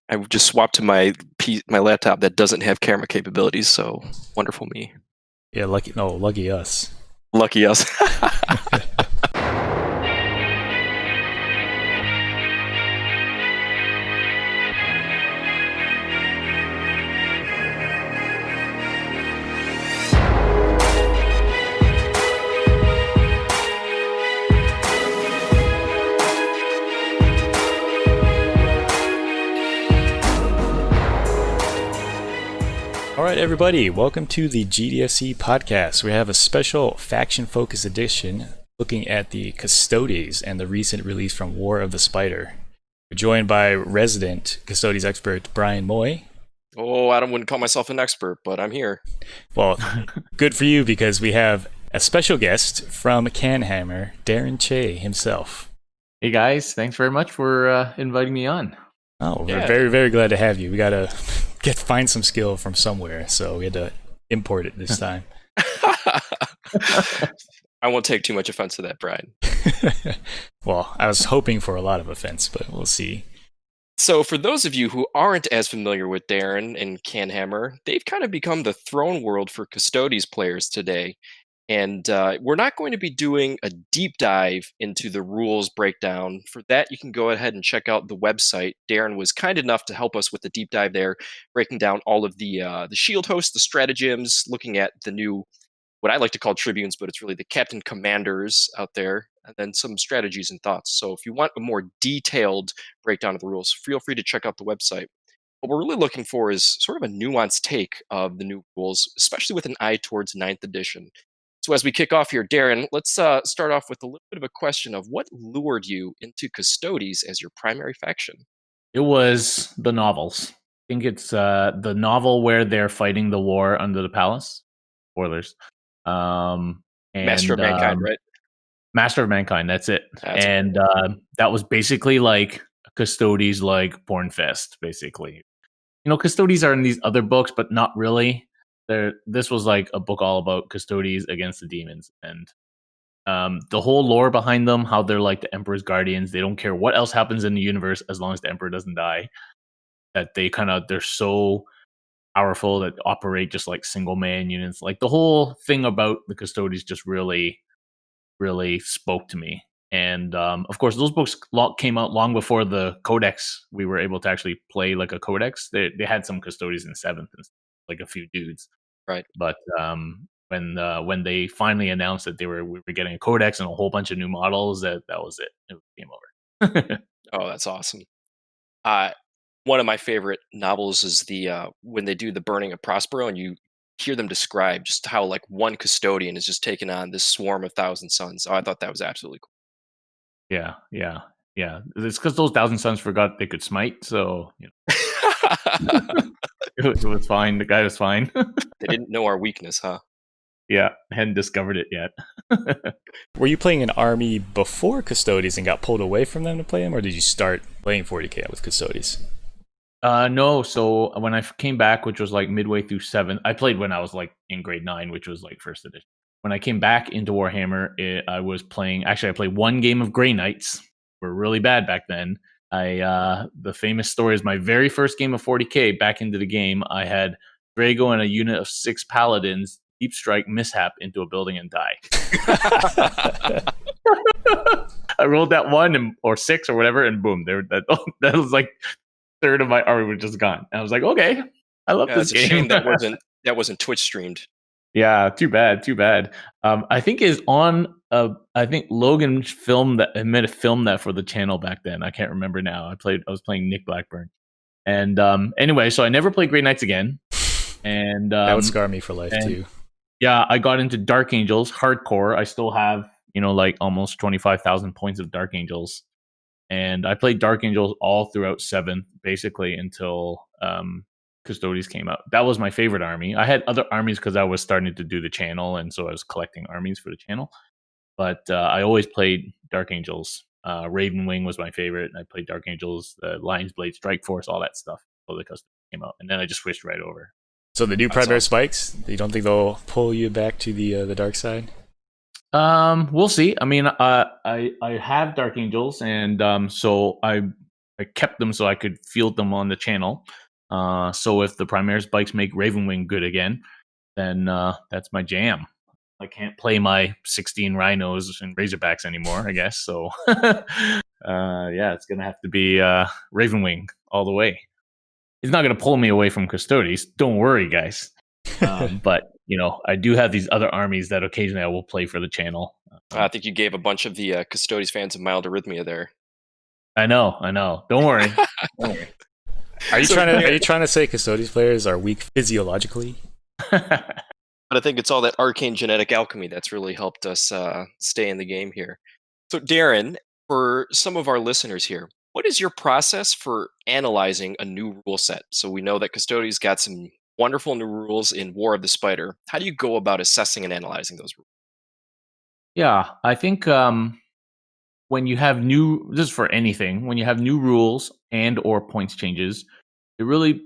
I just swapped to my laptop that doesn't have camera capabilities, so wonderful me. Yeah, lucky us. Lucky us. All right, everybody, welcome to the GDFC Podcast. We have a special faction-focused edition looking at the Custodes and the recent release from War of the Spider. We're joined by resident Custodes expert Brian Moy. Oh, I wouldn't call myself an expert, but I'm here. Well, good for you, because we have a special guest from CanHammer, Darren Tse himself. Hey guys, thanks very much for inviting me on. Oh, we're very, very glad to have you. We gotta find some skill from somewhere, so we had to import it this time. I won't take too much offense to that, Brian. Well, I was hoping for a lot of offense, but we'll see. So for those of you who aren't as familiar with Darren and CanHammer, they've kind of become the throne world for Custodes players today. And we're not going to be doing a deep dive into the rules breakdown. For that, you can go ahead and check out the website. Darren was kind enough to help us with the deep dive there, breaking down all of the shield hosts, the stratagems, looking at the new, what I like to call tribunes, but it's really the captain commanders out there, and then some strategies and thoughts. So if you want a more detailed breakdown of the rules, feel free to check out the website. What we're really looking for is sort of a nuanced take of the new rules, especially with an eye towards 9th edition. So as we kick off here, Darren, let's start off with a little bit of a question of what lured you into Custodes as your primary faction? It was the novels. I think it's the novel where they're fighting the war under the palace. Spoilers. Master of Mankind, right? Master of Mankind, that's it. That's and that was basically like Custodes, like Bornfest, basically. You know, Custodes are in these other books, but not really. This was like a book all about Custodes against the demons, and the whole lore behind them, how they're like the Emperor's guardians. They don't care what else happens in the universe as long as the Emperor doesn't die. That they're so powerful that operate just like single man units. Like the whole thing about the Custodes just really, really spoke to me. And of course, those books came out long before the Codex. We were able to actually play like a Codex. They had some Custodes in 7th and like a few dudes, right? But when they finally announced that we were getting a Codex and a whole bunch of new models, that was it. It came over. Oh, that's awesome. One of my favorite novels is the when they do the burning of Prospero, and you hear them describe just how like one custodian is just taking on this swarm of 1,000 Suns. Oh, I thought that was absolutely cool. Yeah. It's because those 1,000 Suns forgot they could smite, so you know. It was fine. The guy was fine. They didn't know our weakness, huh? Yeah, hadn't discovered it yet. Were you playing an army before Custodes and got pulled away from them to play them, or did you start playing 40k with Custodes? No. So when I came back, which was like midway through 7th, I played when I was like in grade 9, which was like 1st edition. When I came back into Warhammer, I was playing. Actually, I played one game of Grey Knights. We're really bad back then. The famous story is my very first game of 40k. Back into the game, I had Drago and a unit of 6 paladins deep strike Mishap into a building and die. I rolled that 1 or 6 or whatever, and boom, that was like a third of my army was just gone. And I was like, okay, I love this game. It's a shame that wasn't Twitch streamed. Yeah, too bad. I think is on. I think Logan made a film that for the channel back then. I can't remember now. I was playing Nick Blackburn, and anyway, so I never played Grey Knights again, and that would scar me for life too. Yeah, I got into Dark Angels hardcore. I still have like almost 25,000 points of Dark Angels, and I played Dark Angels all throughout 7th, basically until Custodes came out. That was my favorite army. I had other armies because I was starting to do the channel, and so I was collecting armies for the channel. But I always played Dark Angels. Raven Wing was my favorite. I played Dark Angels, the Lion's Blade, Strike Force, all that stuff until the Custodes came out, and then I just switched right over. So the new Primary Spikes, you don't think they'll pull you back to the dark side? We'll see. I mean, I have Dark Angels, and so I kept them so I could field them on the channel. So if the Primaris bikes make Ravenwing good again, then that's my jam. I can't play my 16 Rhinos and Razorbacks anymore, I guess. So yeah, it's gonna have to be Ravenwing all the way. He's not gonna pull me away from Custodes. Don't worry, guys. But I do have these other armies that occasionally I will play for the channel. I think you gave a bunch of the Custodes fans a mild arrhythmia there. I know. Don't worry. Are you trying to say Custodes players are weak physiologically? But I think it's all that arcane genetic alchemy that's really helped us stay in the game here. So, Darren, for some of our listeners here, what is your process for analyzing a new rule set? So we know that Custodes got some wonderful new rules in War of the Spider. How do you go about assessing and analyzing those rules? Yeah, I think when you have this is for anything, when you have new rules and or points changes, it's really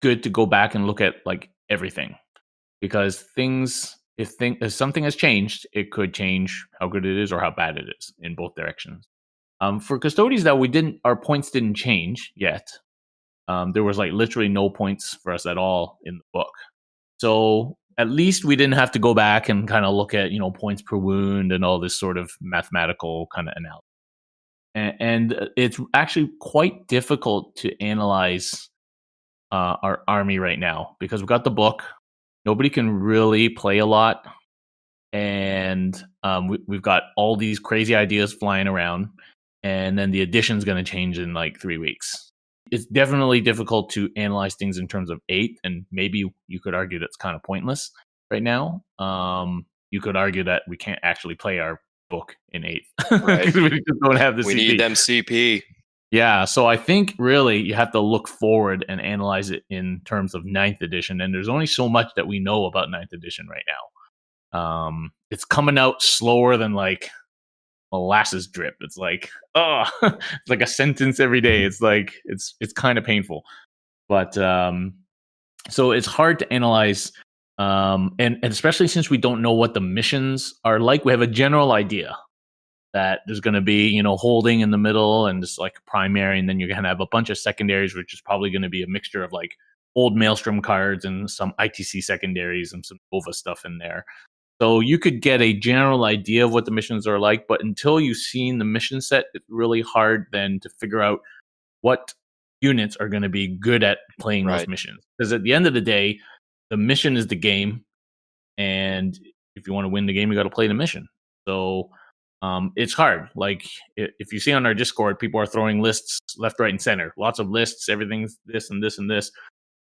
good to go back and look at like everything. Because if something has changed, it could change how good it is or how bad it is in both directions. For Custodes, that our points didn't change yet. There was like literally no points for us at all in the book. So at least we didn't have to go back and kind of look at points per wound and all this sort of mathematical kind of analysis. And it's actually quite difficult to analyze our army right now because we've got the book. Nobody can really play a lot, and we've got all these crazy ideas flying around, and then the edition's going to change in like 3 weeks. It's definitely difficult to analyze things in terms of 8th, and maybe you could argue that's kind of pointless right now. You could argue that we can't actually play our book in 8th because we just don't have the CP. We need them CP. Yeah, so I think really you have to look forward and analyze it in terms of 9th edition, and there's only so much that we know about 9th edition right now. It's coming out slower than like molasses drip. It's like, it's like a sentence every day. It's like it's kind of painful, but so it's hard to analyze, and especially since we don't know what the missions are like. We have a general idea that there's going to be, holding in the middle and just like primary, and then you're going to have a bunch of secondaries, which is probably going to be a mixture of like old Maelstrom cards and some ITC secondaries and some Nova stuff in there. So you could get a general idea of what the missions are like, but until you've seen the mission set, it's really hard then to figure out what units are going to be good at playing those missions. Because at the end of the day, the mission is the game, and if you want to win the game, you got to play the mission. So it's hard. Like if you see on our Discord, people are throwing lists left, right, and center. Lots of lists. Everything's this and this and this.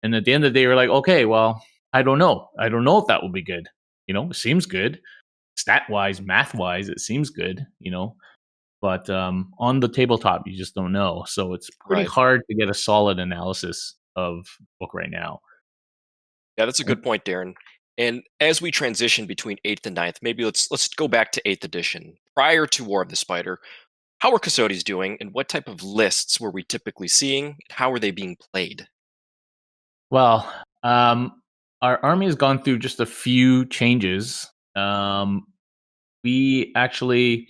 And at the end of the day, you're like, okay, well, I don't know. I don't know if that will be good. It seems good. Stat wise, math wise, it seems good. But on the tabletop, you just don't know. So it's pretty hard to get a solid analysis of the book right now. Yeah, that's a good point, Darren. And as we transition between 8th and 9th, maybe let's go back to 8th edition. Prior to War of the Spider, how were Custodes doing, and what type of lists were we typically seeing? How were they being played? Well, our army has gone through just a few changes. We actually,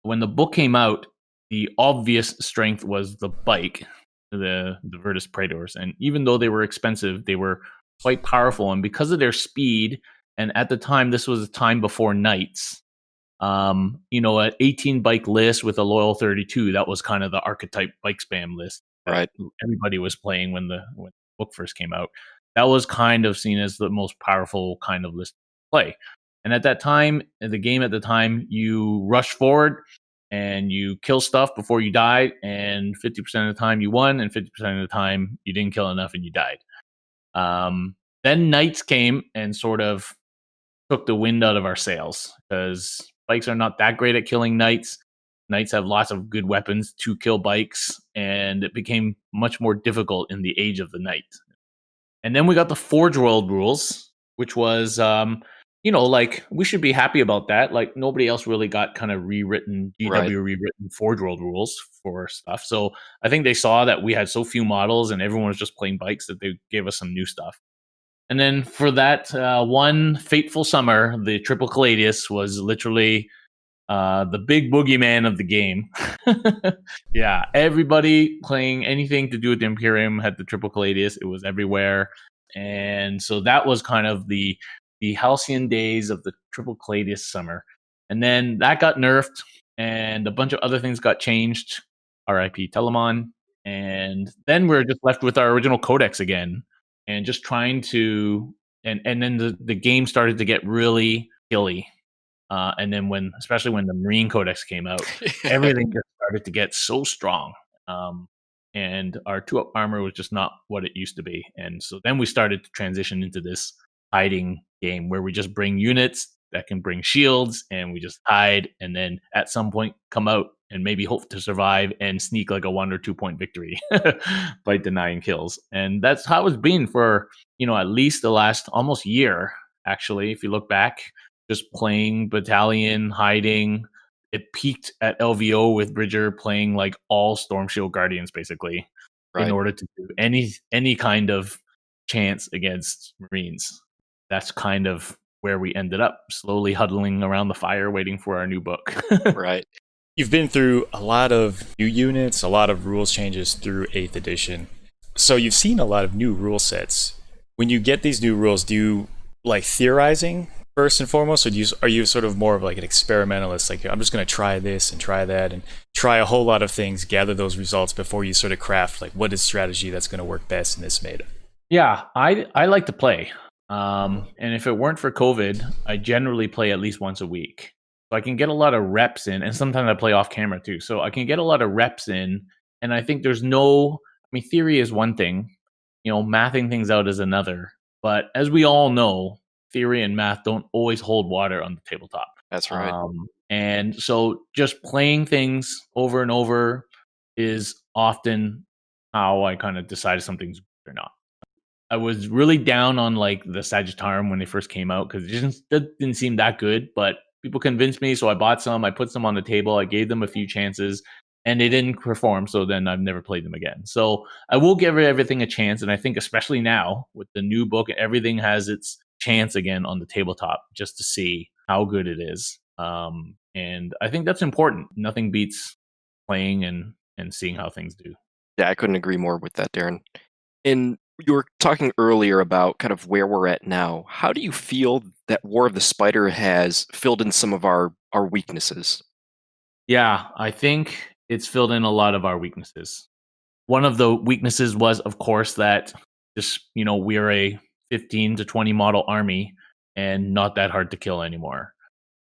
when the book came out, the obvious strength was the bike, the Virtus Praetors. And even though they were expensive, they were quite powerful, and because of their speed, and at the time this was a time before knights, an 18 bike list with a loyal 32, that was kind of the archetype bike spam list that everybody was playing when the book first came out. That was kind of seen as the most powerful kind of list to play. And at that time, in the game at the time, you rush forward and you kill stuff before you died, and 50% of the time you won, and 50% of the time you didn't kill enough and you died. Then knights came and sort of took the wind out of our sails, because bikes are not that great at killing knights. Knights have lots of good weapons to kill bikes, and it became much more difficult in the age of the knight. And then we got the Forge World rules, which was, like, we should be happy about that. Like, nobody else really got kind of rewritten Forge World rules for stuff. So I think they saw that we had so few models and everyone was just playing bikes that they gave us some new stuff. And then for that one fateful summer, the Triple Caladius was literally the big boogeyman of the game. Yeah, everybody playing anything to do with the Imperium had the Triple Caladius. It was everywhere. And so that was kind of the halcyon days of the Triple Caladius summer. And then that got nerfed, and a bunch of other things got changed. R.I.P. Telemon. And then we're just left with our original codex again, and just trying to. And then the game started to get really killy. And then especially when the Marine Codex came out, everything just started to get so strong. And our 2-up armor was just not what it used to be. And so then we started to transition into this hiding game where we just bring units that can bring shields, and we just hide, and then at some point come out and maybe hope to survive and sneak like a 1 or 2 point victory by denying kills. And that's how it's been for, at least the last almost year, actually, if you look back. Just playing battalion, hiding. It peaked at LVO with Bridger playing like all Storm Shield Guardians, basically, in order to do any kind of chance against Marines. That's kind of where we ended up, slowly huddling around the fire, waiting for our new book. Right. You've been through a lot of new units, a lot of rules changes through 8th edition. So you've seen a lot of new rule sets. When you get these new rules, do you like theorizing first and foremost, or are you sort of more of like an experimentalist? Like, I'm just going to try this and try that and try a whole lot of things, gather those results before you sort of craft like what is strategy that's going to work best in this meta? Yeah, I like to play. And if it weren't for COVID, I generally play at least once a week. So I can get a lot of reps in, and sometimes I play off camera too. So I can get a lot of reps in, and I think theory is one thing, mathing things out is another. But as we all know, theory and math don't always hold water on the tabletop. That's right. And so just playing things over and over is often how I kind of decide if something's good or not. I was really down on like the Sagittarium when they first came out because it didn't seem that good, but people convinced me, so I bought some. I put some on the table. I gave them a few chances, and they didn't perform, so then I've never played them again. So I will give everything a chance, and I think especially now with the new book, everything has its chance again on the tabletop just to see how good it is. And I think that's important. Nothing beats playing and seeing how things do. Yeah, I couldn't agree more with that, Darren. And you were talking earlier about kind of where we're at now. How do you feel that War of the Spider has filled in some of our weaknesses? Yeah, I think it's filled in a lot of our weaknesses. One of the weaknesses was, of course, that we're a 15 to 20 model army and not that hard to kill anymore.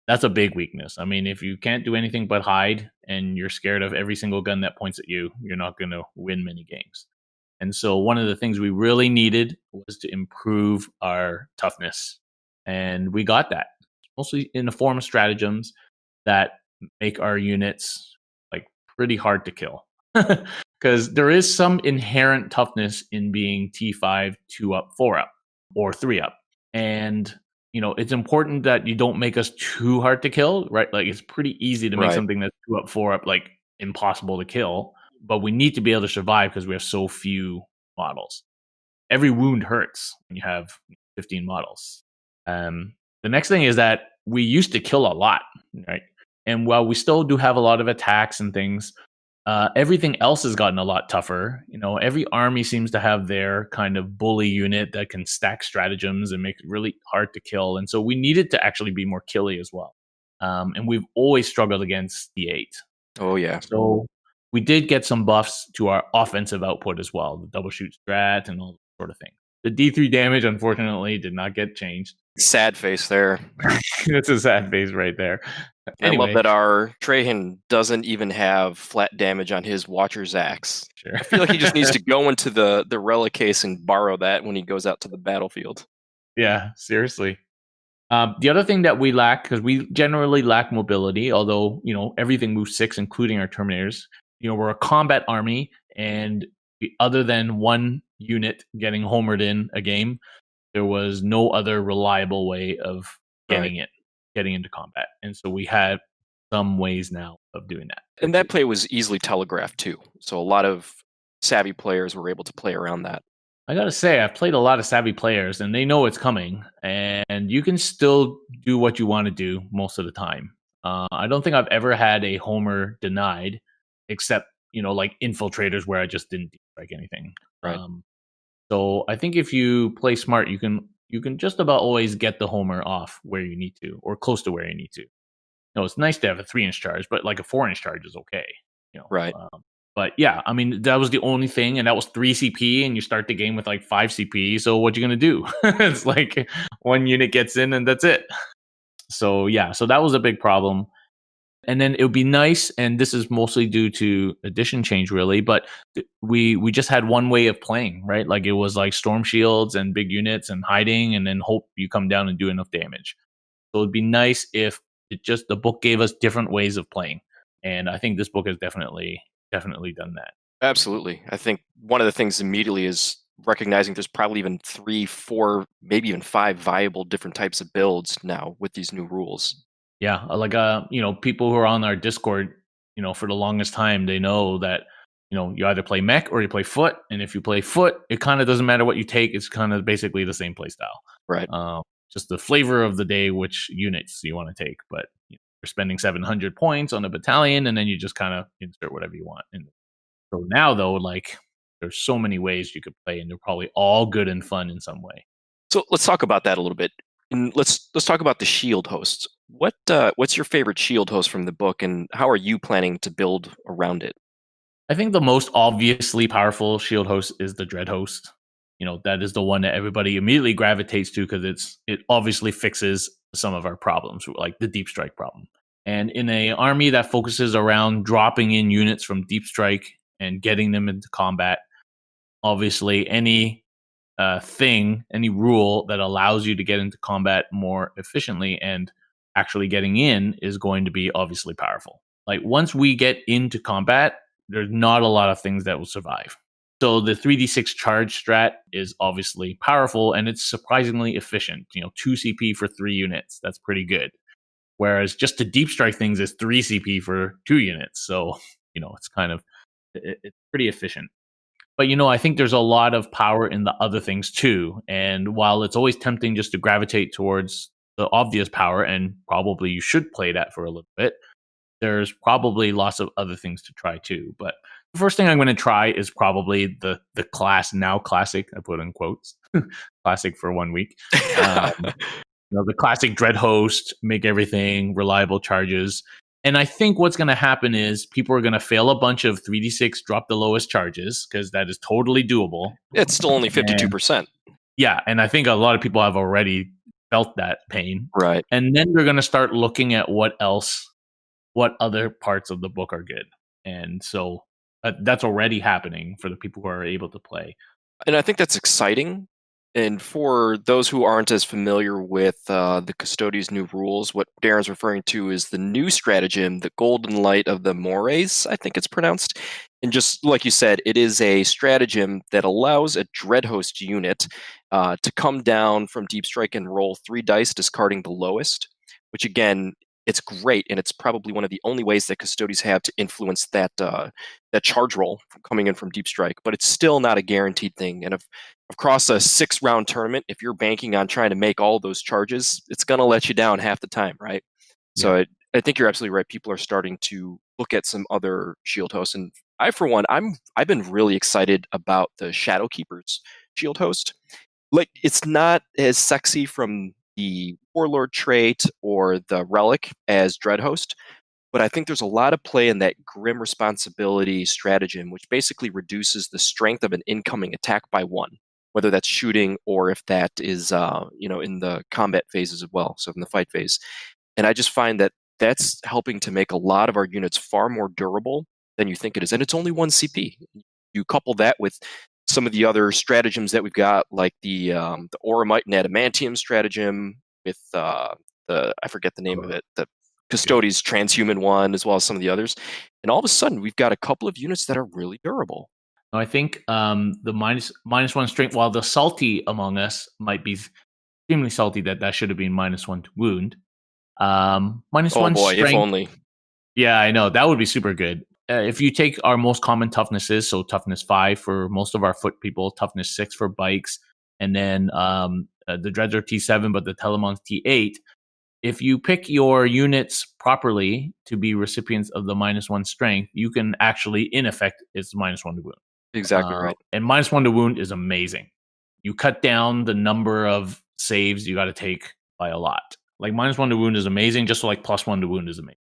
That's a big weakness. I mean, if you can't do anything but hide and you're scared of every single gun that points at you, you're not going to win many games. And so one of the things we really needed was to improve our toughness. And we got that, mostly in the form of stratagems that make our units like pretty hard to kill. Because there is some inherent toughness in being T5, 2-up, 4-up, or 3-up. And, it's important that you don't make us too hard to kill, right? Like, it's pretty easy to make something that's 2-up, 4-up, like, impossible to kill. But we need to be able to survive because we have so few models. Every wound hurts when you have 15 models. The next thing is that we used to kill a lot, right? And while we still do have a lot of attacks and things, everything else has gotten a lot tougher. Every army seems to have their kind of bully unit that can stack stratagems and make it really hard to kill. And so we needed to actually be more killy as well. And we've always struggled against D8. Oh, yeah. So we did get some buffs to our offensive output as well, the double shoot strat and all that sort of thing. The D3 damage, unfortunately, did not get changed. Sad face there. It's a sad face right there. Anyway. I love that our Trajan doesn't even have flat damage on his Watcher's Axe. Sure. I feel like he just needs to go into the relic case and borrow that when he goes out to the battlefield. Yeah, seriously. The other thing that we lack, because we generally lack mobility, although, everything moves 6, including our Terminators. We're a combat army, and other than one unit getting homered in a game, there was no other reliable way of getting into combat. And so we have some ways now of doing that. And that play was easily telegraphed too. So a lot of savvy players were able to play around that. I got to say, I've played a lot of savvy players, and they know it's coming. And you can still do what you want to do most of the time. I don't think I've ever had a homer denied, except like infiltrators where I just didn't deep strike anything. Right. So I think if you play smart, you can just about always get the homer off where you need to, or close to where you need to. It's nice to have a 3-inch charge, but like a 4-inch charge is okay. Right. But yeah, I mean that was the only thing, and that was 3 CP, and you start the game with like 5 CP. So what you gonna do? It's like one unit gets in, and that's it. So yeah, so that was a big problem. And then it would be nice, and this is mostly due to edition change, really. But we just had one way of playing, right? Like it was like storm shields and big units and hiding, and then hope you come down and do enough damage. So it'd be nice if the book gave us different ways of playing, and I think this book has definitely done that. Absolutely. I think one of the things immediately is recognizing there's probably even 3, 4, maybe even 5 viable different types of builds now with these new rules. Yeah, like people who are on our Discord, for the longest time, they know that you either play mech or you play foot, and if you play foot, it kind of doesn't matter what you take; it's kind of basically the same play style. Right. Just the flavor of the day, which units you want to take. But you're spending 700 points on a battalion, and then you just kind of insert whatever you want. And so now, though, like there's so many ways you could play, and they're probably all good and fun in some way. So let's talk about that a little bit. And let's talk about the shield hosts. What's your favorite shield host from the book, and how are you planning to build around it? I think the most obviously powerful shield host is the Dread host. That is the one that everybody immediately gravitates to because it obviously fixes some of our problems, like the deep strike problem. And in an army that focuses around dropping in units from deep strike and getting them into combat, obviously any any rule that allows you to get into combat more efficiently and actually getting in is going to be obviously powerful. Like once we get into combat, there's not a lot of things that will survive. So the 3d6 charge strat is obviously powerful and it's surprisingly efficient. 2 CP for 3 units. That's pretty good. Whereas just to deep strike things is 3 CP for 2 units. So, it's it's pretty efficient. But, I think there's a lot of power in the other things too. And while it's always tempting just to gravitate towards the obvious power, and probably you should play that for a little bit, there's probably lots of other things to try too. But the first thing I'm going to try is probably the classic, I put in quotes, classic for 1 week. The classic Dread host, make everything reliable charges. And I think what's going to happen is people are going to fail a bunch of 3d6, drop the lowest charges, because that is totally doable. It's still only 52%. Yeah, and I think a lot of people have already felt that pain. Right. And then they're going to start looking at what other parts of the book are good. And so that's already happening for the people who are able to play. And I think that's exciting. And for those who aren't as familiar with the Custodes' new rules, what Darren's referring to is the new stratagem, the Golden Light of the Mores, I think it's pronounced. And just like you said, it is a stratagem that allows a Dreadhost unit to come down from Deep Strike and roll 3 dice, discarding the lowest, which again, it's great, and it's probably one of the only ways that Custodes have to influence that charge roll coming in from Deep Strike. But it's still not a guaranteed thing. And across a 6-round tournament, if you're banking on trying to make all those charges, it's going to let you down half the time, right? Yeah. So I think you're absolutely right. People are starting to look at some other shield hosts, and I, for one, I've been really excited about the Shadowkeeper's shield host. Like, it's not as sexy from the Warlord trait or the Relic as Dreadhost, but I think there's a lot of play in that Grim Responsibility stratagem, which basically reduces the strength of an incoming attack by 1, whether that's shooting or if that is in the combat phases as well, so in the fight phase. And I just find that that's helping to make a lot of our units far more durable than you think it is, and it's only 1 CP. You couple that with some of the other stratagems that we've got, like the Oromite and Adamantium stratagem with I forget the name of it, the Custodes transhuman one, as well as some of the others. And all of a sudden, we've got a couple of units that are really durable. I think the minus 1 strength, while the salty among us might be extremely salty, that should have been -1 to wound. Minus oh 1 boy, strength. If only. Yeah, I know. That would be super good. If you take our most common toughnesses, so toughness 5 for most of our foot people, toughness 6 for bikes, and then the Dreads are T7, but the Telemons T8, if you pick your units properly to be recipients of the -1 strength, you can actually, in effect, it's -1 to wound. Exactly right. And -1 to wound is amazing. You cut down the number of saves you got to take by a lot. Like -1 to wound is amazing, just like +1 to wound is amazing.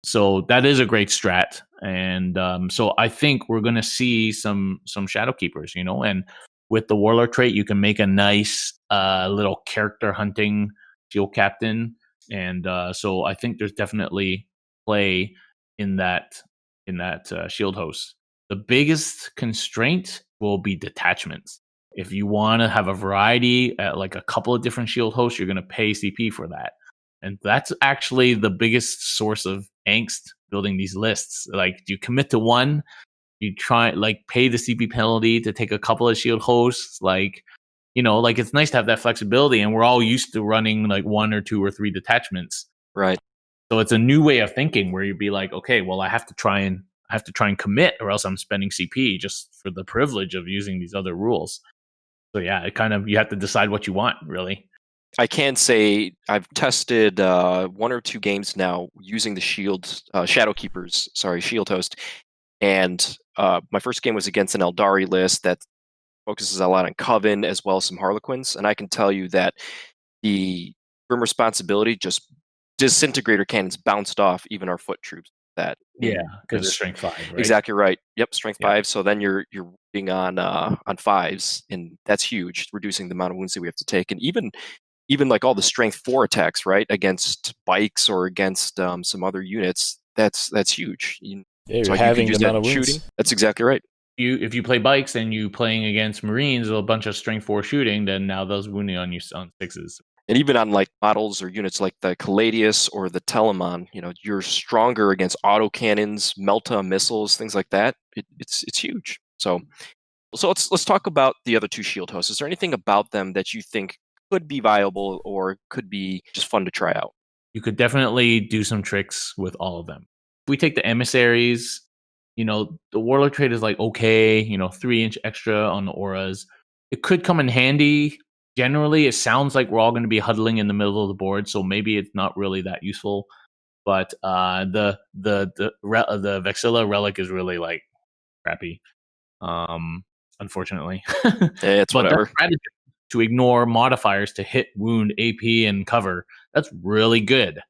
So that is a great strat, and so I think we're going to see some Shadow Keepers, and with the Warlord trait, you can make a nice little character hunting shield captain, and so I think there's definitely play in that shield host. The biggest constraint will be detachments. If you want to have a variety at like a couple of different shield hosts, you're going to pay CP for that. And that's actually the biggest source of angst building these lists. Like, do you commit to one? You try pay the CP penalty to take a couple of shield hosts. It's nice to have that flexibility, and we're all used to running like 1 or 2 or 3 detachments. Right. So it's a new way of thinking where you'd be like, okay, well, I have to try and commit, or else I'm spending CP just for the privilege of using these other rules. So yeah, you have to decide what you want, really. I can say I've tested 1 or 2 games now using the Shadow Keepers, shield host, and my first game was against an Eldari list that focuses a lot on Coven as well as some Harlequins, and I can tell you that the Grim Responsibility, just disintegrator cannons bounced off even our foot troops. That because it's strength 5, right? Exactly right. Yep, strength 5. So then you're being on 5s, and that's huge, reducing the amount of wounds that we have to take, and even like all the strength 4 attacks, right, against bikes or against some other units, that's huge. So having the amount of wounds. Shooting. That's exactly right. If you play bikes and you playing against Marines with a bunch of strength 4 shooting, then now those wounding on you on 6s. And even on like models or units like the Caladius or the Telemon, you're stronger against autocannons, Melta missiles, things like that. It's huge. So let's talk about the other 2 shield hosts. Is there anything about them that you think could be viable or could be just fun to try out? You could definitely do some tricks with all of them. If we take the emissaries, the Warlord trait is like, okay, 3-inch extra on the auras. It could come in handy. Generally, it sounds like we're all going to be huddling in the middle of the board, so maybe it's not really that useful. But the Vexilla relic is really like crappy, unfortunately. It's whatever. That strategy to ignore modifiers to hit, wound, AP, and cover, that's really good.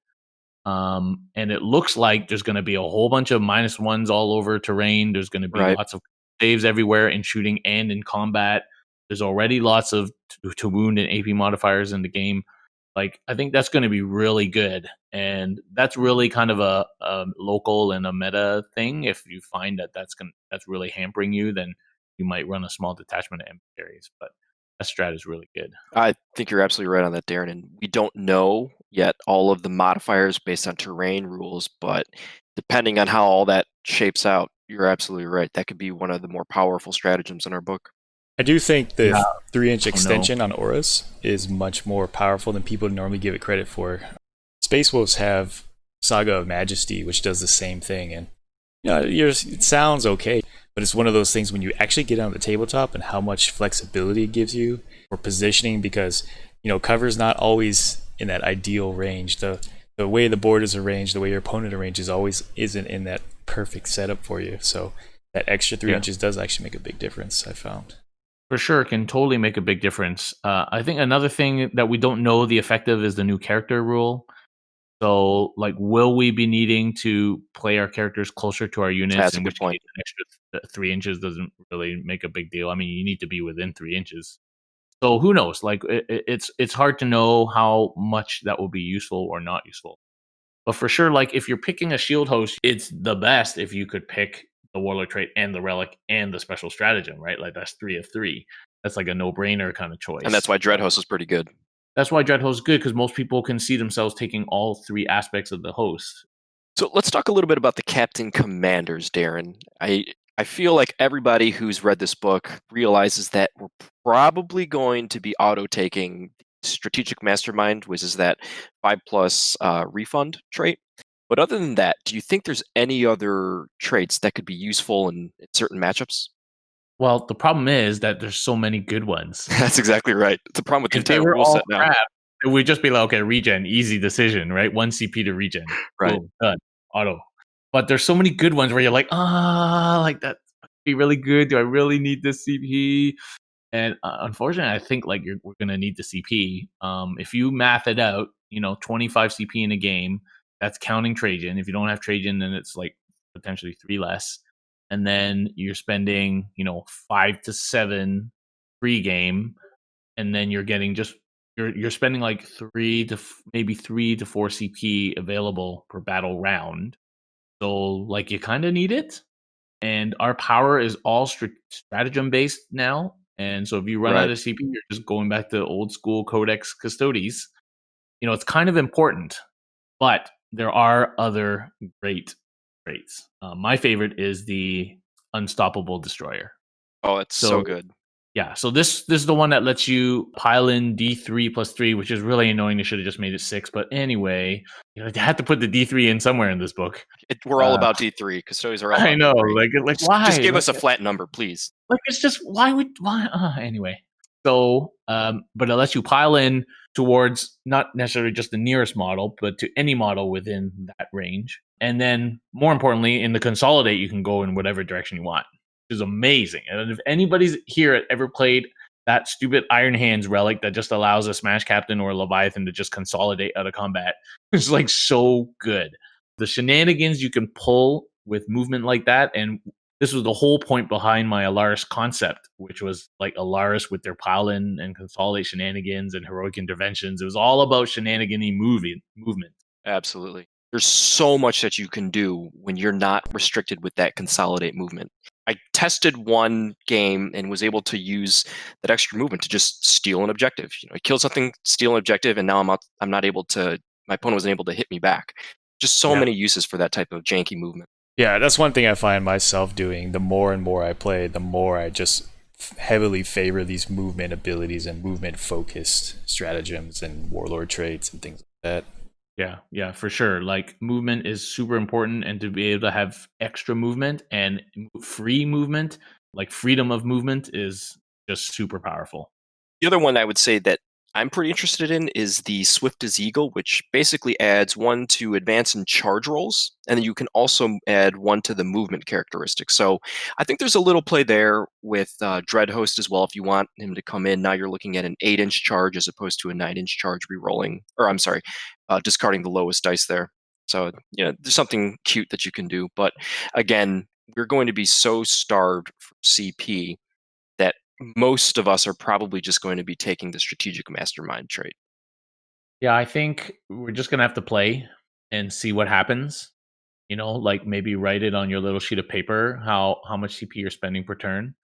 And it looks like there's going to be a whole bunch of -1s all over terrain. There's going to be lots of saves everywhere in shooting and in combat. There's already lots of to wound and AP modifiers in the game. Like, I think that's going to be really good. And that's really kind of a local and a meta thing. If you find that that's really hampering you, then you might run a small detachment of emissaries. But that strat is really good. I think you're absolutely right on that, Darren. And we don't know yet all of the modifiers based on terrain rules, but depending on how all that shapes out, you're absolutely right. That could be one of the more powerful stratagems in our book. I do think the 3-inch extension on auras is much more powerful than people normally give it credit for. Space Wolves have Saga of Majesty, which does the same thing, and it sounds okay, but it's one of those things when you actually get on the tabletop and how much flexibility it gives you for positioning, because cover's not always in that ideal range. The way the board is arranged, the way your opponent arranges, always isn't in that perfect setup for you. So that extra 3 inches does actually make a big difference, I found. For sure, it can totally make a big difference. I think another thing that we don't know the effect of is the new character rule. So, will we be needing to play our characters closer to our units? That's a good point. An extra 3 inches doesn't really make a big deal. I mean, you need to be within 3 inches. So who knows? It's hard to know how much that will be useful or not useful. But for sure, if you're picking a shield host, it's the best if you could pick the Warlord trait and the relic and the special stratagem, right? That's 3 of 3. That's like a no-brainer kind of choice. And that's why Dread Host is pretty good. That's why Dread Host is good, because most people can see themselves taking all 3 aspects of the host. So let's talk a little bit about the Captain Commanders, Darren. I feel like everybody who's read this book realizes that we're probably going to be auto-taking Strategic Mastermind, which is that 5+ refund trait. But other than that, do you think there's any other traits that could be useful in certain matchups? Well, the problem is that there's so many good ones. That's exactly right. It's a problem with the entire rule set now. If it would just be like, okay, regen, easy decision, right? 1 CP to regen. Right. Boom, done. Auto. But there's so many good ones where you're like, like that would be really good. Do I really need this CP? And unfortunately, I think like we're going to need the CP. If you math it out, 25 CP in a game, that's counting Trajan. If you don't have Trajan, then it's like potentially 3 less. And then you're spending, 5 to 7 pre-game, and then you're getting you're spending like 3 to 4 CP available per battle round. So like you kind of need it. And our power is all stratagem based now. And so if you run out of CP, you're just going back to old school Codex Custodes. It's kind of important, but there are other great traits. My favorite is the Unstoppable Destroyer. Oh, it's so good. Yeah, so this is the one that lets you pile in D3 plus 3, which is really annoying. They should have just made it 6. But anyway, they had to put the D3 in somewhere in this book. We're all about D3. Custodians are all about I know, D3. like why? Just give us a flat number, please. Like it's just why? Anyway. So, but it lets you pile in towards not necessarily just the nearest model, but to any model within that range. And then, more importantly, in the consolidate, you can go in whatever direction you want, which is amazing. And if anybody's here ever played that stupid Iron Hands relic that just allows a Smash Captain or a Leviathan to just consolidate out of combat, it's like so good. The shenanigans you can pull with movement like that, and this was the whole point behind my Alaris concept, which was like Alaris with their pile in and consolidate shenanigans and heroic interventions. It was all about shenanigan-y movement. Absolutely. There's so much that you can do when you're not restricted with that consolidate movement. I tested one game and was able to use that extra movement to just steal an objective. I killed something, steal an objective, and now I'm not able to. My opponent wasn't able to hit me back. Just so many uses for that type of janky movement. Yeah, that's one thing I find myself doing. The more and more I play, the more I just heavily favor these movement abilities and movement-focused stratagems and warlord traits and things like that. Yeah, for sure. Like movement is super important, and to be able to have extra movement and free movement, like freedom of movement, is just super powerful. The other one I would say that I'm pretty interested in is the Swift as Eagle, which basically adds 1 to advance and charge rolls, and then you can also add 1 to the movement characteristic. So I think there's a little play there with Dreadhost as well. If you want him to come in, now you're looking at an 8-inch charge as opposed to a 9-inch charge re-rolling, or I'm sorry, discarding the lowest dice there. So there's something cute that you can do. But again, we're going to be so starved for CP that most of us are probably just going to be taking the strategic mastermind trait. Yeah, I think we're just going to have to play and see what happens. Like maybe write it on your little sheet of paper, how much CP you're spending per turn.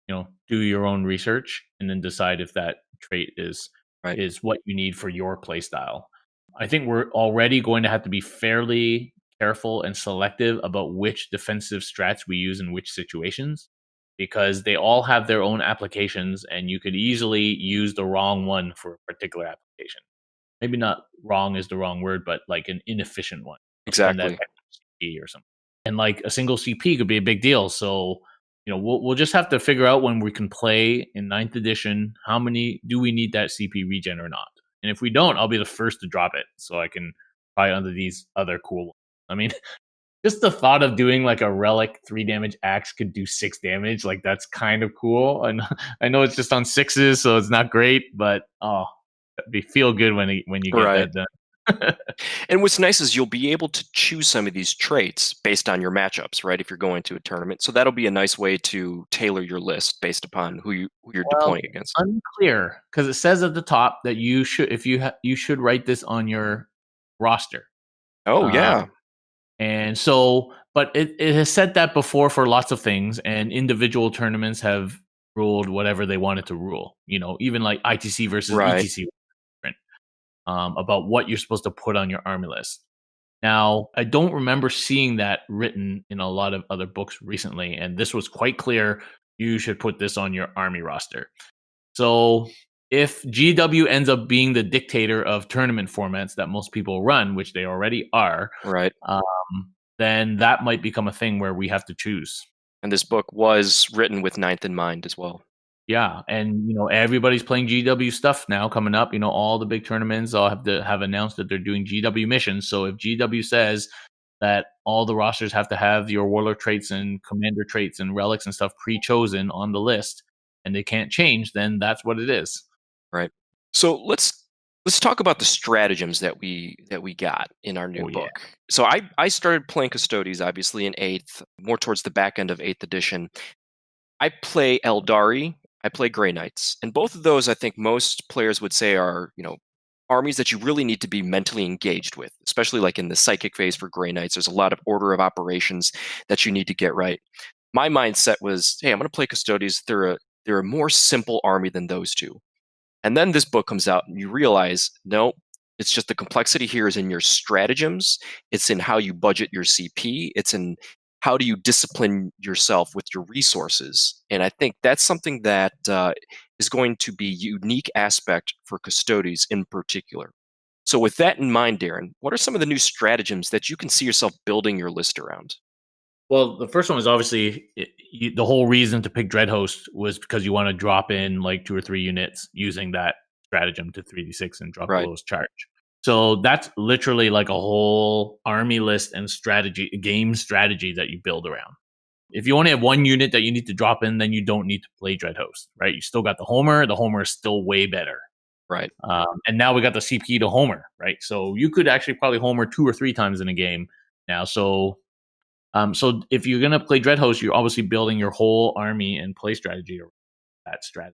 Do your own research and then decide if that trait is what you need for your play style. I think we're already going to have to be fairly careful and selective about which defensive strats we use in which situations, because they all have their own applications, and you could easily use the wrong one for a particular application. Maybe not wrong is the wrong word, but like an inefficient one. Exactly. CP or something. And like a single CP could be a big deal. So, we'll just have to figure out when we can play in 9th edition, how many do we need that CP regen or not? And if we don't, I'll be the first to drop it so I can try under these other cool ones. I mean, just the thought of doing like a relic 3 damage axe could do 6 damage, like that's kind of cool. And I know it's just on 6s, so it's not great, but it'd feel good when you get that done. And what's nice is you'll be able to choose some of these traits based on your matchups, right? If you're going to a tournament, so that'll be a nice way to tailor your list based upon who you're deploying against. Unclear, because it says at the top that you should, you should write this on your roster. Oh yeah. And so, but it has said that before for lots of things, and individual tournaments have ruled whatever they wanted to rule. Even like ITC versus ETC, about what you're supposed to put on your army list. Now, I don't remember seeing that written in a lot of other books recently, and this was quite clear. You should put this on your army roster. So if GW ends up being the dictator of tournament formats that most people run, which they already are, then that might become a thing where we have to choose. And this book was written with 9th in mind as well. Yeah, and everybody's playing GW stuff now coming up. All the big tournaments all have announced that they're doing GW missions. So if GW says that all the rosters have to have your warlord traits and commander traits and relics and stuff pre-chosen on the list, and they can't change, then that's what it is. Right. So let's talk about the stratagems that we got in our new Oh, yeah. book. So I started playing Custodes obviously in 8th, more towards the back end of 8th edition. I play Eldari, I play Grey Knights, and both of those I think most players would say are, armies that you really need to be mentally engaged with, especially like in the psychic phase for Grey Knights. There's a lot of order of operations that you need to get right. My mindset was, hey, I'm going to play Custodes. They're a more simple army than those two. And then this book comes out and you realize, no, it's just the complexity here is in your stratagems. It's in how you budget your CP. It's in how do you discipline yourself with your resources. And I think that's something that is going to be a unique aspect for Custodes in particular. So with that in mind, Darren, what are some of the new stratagems that you can see yourself building your list around? Well, the first one is obviously the whole reason to pick Dreadhost was because you want to drop in like 2 or 3 units using that stratagem to 3d6 and drop the lowest charge. So that's literally like a whole army list and game strategy that you build around. If you only have 1 unit that you need to drop in, then you don't need to play Dreadhost, right? You still got the Homer. The Homer is still way better. Right. And now we got the CP to Homer, right? So you could actually probably Homer 2 or 3 times in a game now. So if you're going to play Dreadhost, you're obviously building your whole army and play strategy around that strategy.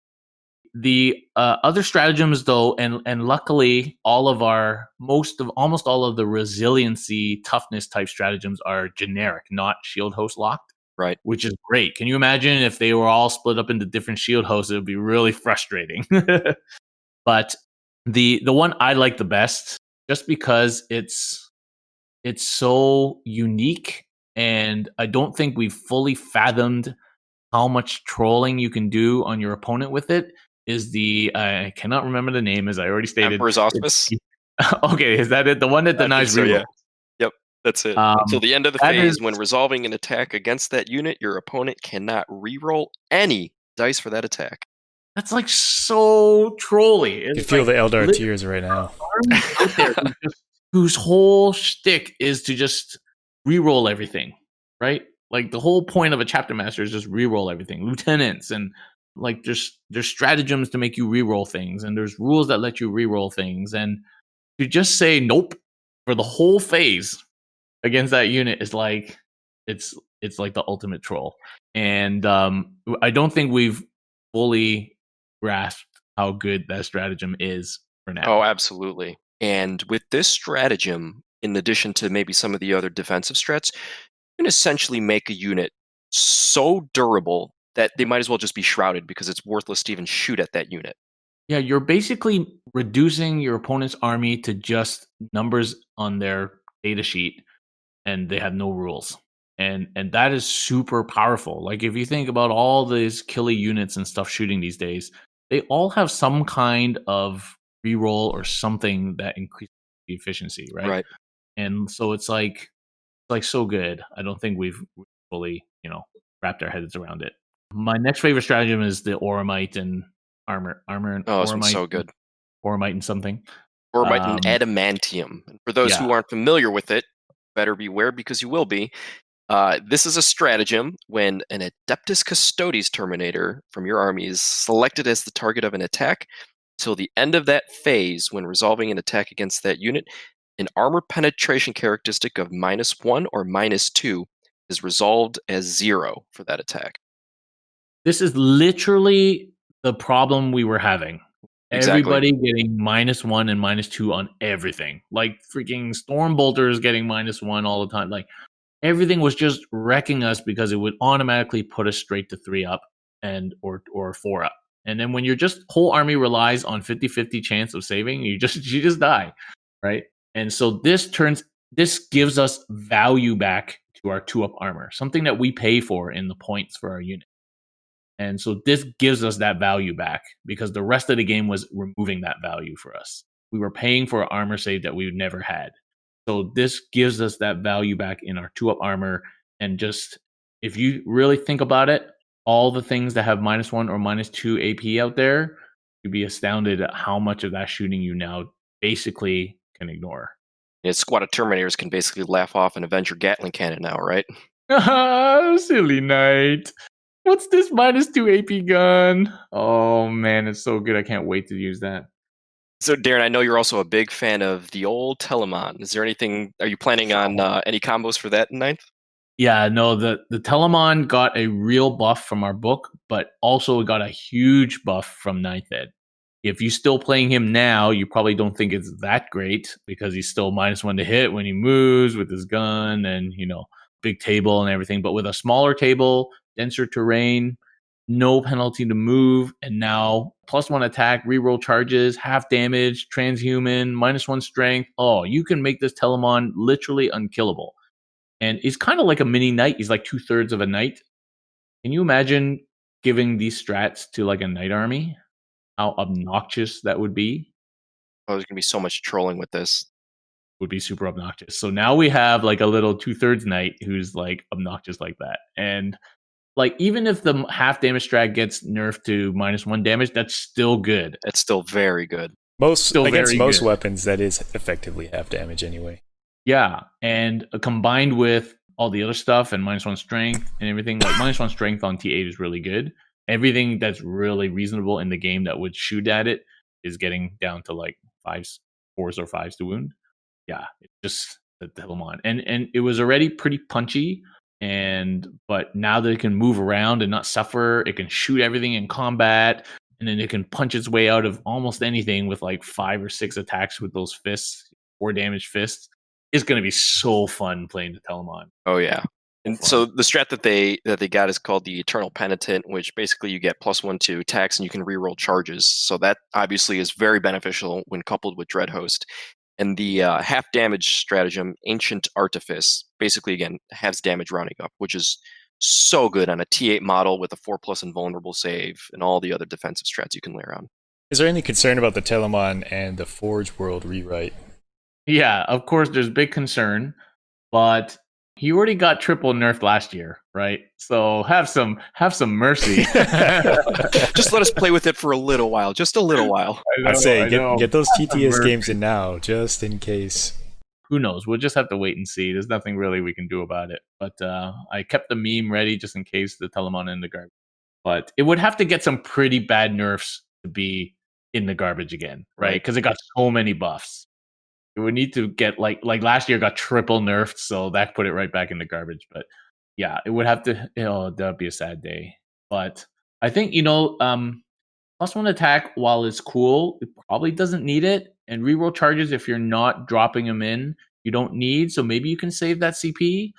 The other stratagems, though, and luckily, almost all of the resiliency, toughness type stratagems are generic, not shield host locked. Right. Which is great. Can you imagine if they were all split up into different shield hosts? It would be really frustrating. But the one I like the best, just because it's so unique, and I don't think we've fully fathomed how much trolling you can do on your opponent with it, is I cannot remember the name, as I already stated. Emperor's Auspice? Okay, is that it? The one that denies reroll? Yeah. Yep, that's it. Until the end of the phase, when resolving an attack against that unit, your opponent cannot reroll any dice for that attack. That's like so trolly. You feel the Eldar tears right now. Out there whose whole shtick is to just reroll everything, right? Like the whole point of a chapter master is just reroll everything. Lieutenants and like there's stratagems to make you reroll things, and there's rules that let you reroll things, and to just say nope for the whole phase against that unit is like it's like the ultimate troll. And I don't think we've fully grasped how good that stratagem is for now. Oh, absolutely. And with this stratagem, in addition to maybe some of the other defensive strats, you can essentially make a unit so durable that they might as well just be shrouded because it's worthless to even shoot at that unit. Yeah, you're basically reducing your opponent's army to just numbers on their data sheet, and they have no rules. And that is super powerful. Like if you think about all these killy units and stuff shooting these days, they all have some kind of reroll or something that increases the efficiency, right? Right. And so it's like so good. I don't think we've fully, wrapped our heads around it. My next favorite stratagem is the Oromite and armor. And oh, it's so good. Oromite and something. Oromite and adamantium. And for those who aren't familiar with it, better beware because you will be. This is a stratagem when an Adeptus Custodes Terminator from your army is selected as the target of an attack. Till the end of that phase, when resolving an attack against that unit, an armor penetration characteristic of -1 or -2 is resolved as 0 for that attack. This is literally the problem we were having. Exactly. Everybody getting -1 and -2 on everything. Like freaking Stormbolters getting -1 all the time. Like everything was just wrecking us because it would automatically put us straight to 3 up and or 4 up. And then when your just whole army relies on 50-50 chance of saving, you just die, right? And so this gives us value back to our 2-up armor, something that we pay for in the points for our unit. And so this gives us that value back because the rest of the game was removing that value for us. We were paying for an armor save that we never had. So this gives us that value back in our 2-up armor. And just, if you really think about it, all the things that have -1 or -2 AP out there, you'd be astounded at how much of that shooting you now basically can ignore. A squad of Terminators can basically laugh off an Avenger Gatling cannon now, right? Silly knight. What's this -2 AP gun? Oh man, it's so good. I can't wait to use that. So, Darren, I know you're also a big fan of the old Telemon. Is there anything? Are you planning on any combos for that in ninth? Yeah, no, the Telemon got a real buff from our book, but also got a huge buff from ninth ed. If you're still playing him now, you probably don't think it's that great because he's still -1 to hit when he moves with his gun and, big table and everything. But with a smaller table, denser terrain, no penalty to move, and now +1 attack, reroll charges, half damage, transhuman, -1 strength. Oh, you can make this Telemon literally unkillable. And he's kind of like a mini knight. He's like 2/3 of a knight. Can you imagine giving these strats to like a knight army? How obnoxious that would be? Oh, there's gonna be so much trolling with this. Would be super obnoxious. So now we have like a little 2/3 knight who's like obnoxious like that. And like even if the half damage strat gets nerfed to -1 damage, that's still good. It's still very good. Against most weapons, that is effectively half damage anyway. Yeah, and combined with all the other stuff and -1 strength and everything, like -1 strength on T8 is really good. Everything that's really reasonable in the game that would shoot at it is getting down to like 4s or 5s to wound. Yeah, it's just the Telemon. And it was already pretty punchy, but now that it can move around and not suffer, it can shoot everything in combat, and then it can punch its way out of almost anything with like 5 or 6 attacks with those fists, 4 damage fists. It's going to be so fun playing the Telemon. Oh yeah. And so the strat that they got is called the Eternal Penitent, which basically you get +1 to attacks and you can reroll charges. So that obviously is very beneficial when coupled with Dreadhost. And the half damage stratagem, Ancient Artifice, basically again halves damage rounding up, which is so good on a T8 model with a 4+ invulnerable save and all the other defensive strats you can layer on. Is there any concern about the Telemon and the Forge World rewrite? Yeah, of course, there's big concern, but he already got triple nerfed last year, right? So have some mercy. Just let us play with it for a little while, just a little while. I say get those TTS games in now, just in case. Who knows? We'll just have to wait and see. There's nothing really we can do about it. But I kept the meme ready just in case the Telemon in the garbage. But it would have to get some pretty bad nerfs to be in the garbage again, right? Because it got so many buffs. It would need to get like last year got triple nerfed, so that put it right back in the garbage. But yeah, it would have to. That'd be a sad day. But I think +1 attack, while it's cool, it probably doesn't need it. And reroll charges, if you're not dropping them in, you don't need. So maybe you can save that CP.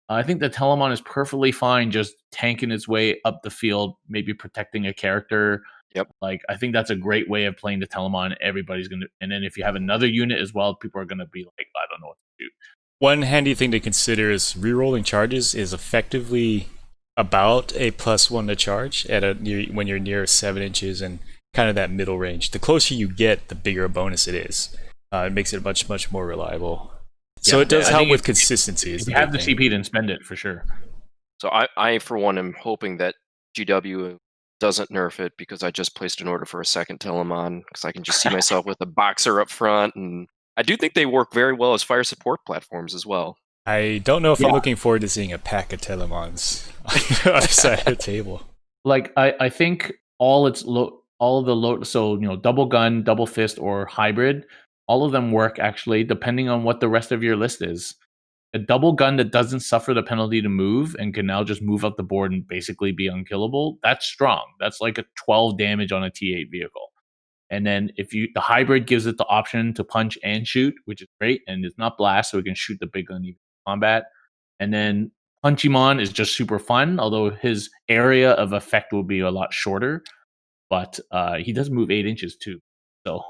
I think the Telemon is perfectly fine just tanking its way up the field, maybe protecting a character. Yep. Like, I think that's a great way of playing the Telemon. Everybody's going to... And then if you have another unit as well, people are going to be like, I don't know what to do. One handy thing to consider is rerolling charges is effectively about a +1 to charge when you're near 7 inches and kind of that middle range. The closer you get, the bigger a bonus it is. It makes it much more reliable. So it does help with consistency. If you have the CP, then spend it for sure. So I for one, am hoping that GW doesn't nerf it because I just placed an order for a second Telemon because I can just see myself with a boxer up front, and I do think they work very well as fire support platforms as well. I don't know if I'm looking forward to seeing a pack of Telemons on the other side of the table. Like I think all of the so double gun, double fist, or hybrid, all of them work actually depending on what the rest of your list is. A double gun that doesn't suffer the penalty to move and can now just move up the board and basically be unkillable, that's strong. That's like a 12 damage on a T8 vehicle. And then the hybrid gives it the option to punch and shoot, which is great, and it's not blast, so it can shoot the big gun in combat. And then Punchimon is just super fun, although his area of effect will be a lot shorter. But he does move 8 inches too, so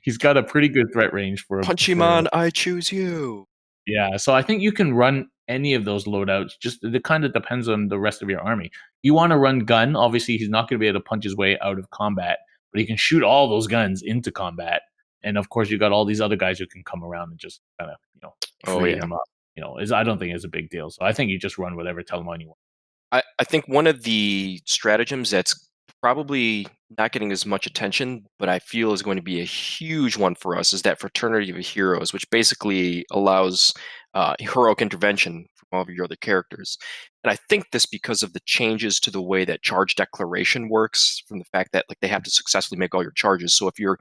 he's got a pretty good threat range for Punchimon, I choose you. Yeah, so I think you can run any of those loadouts. Just it kind of depends on the rest of your army. You want to run gun, obviously he's not going to be able to punch his way out of combat, but he can shoot all those guns into combat. And of course, you got all these other guys who can come around and just kind of free him up. I don't think it's a big deal. So I think you just run whatever Telemon you want. I think one of the stratagems that's probably not getting as much attention, but I feel is going to be a huge one for us, is that Fraternity of Heroes, which basically allows heroic intervention from all of your other characters. And I think this because of the changes to the way that charge declaration works, from the fact that like they have to successfully make all your charges. So if you're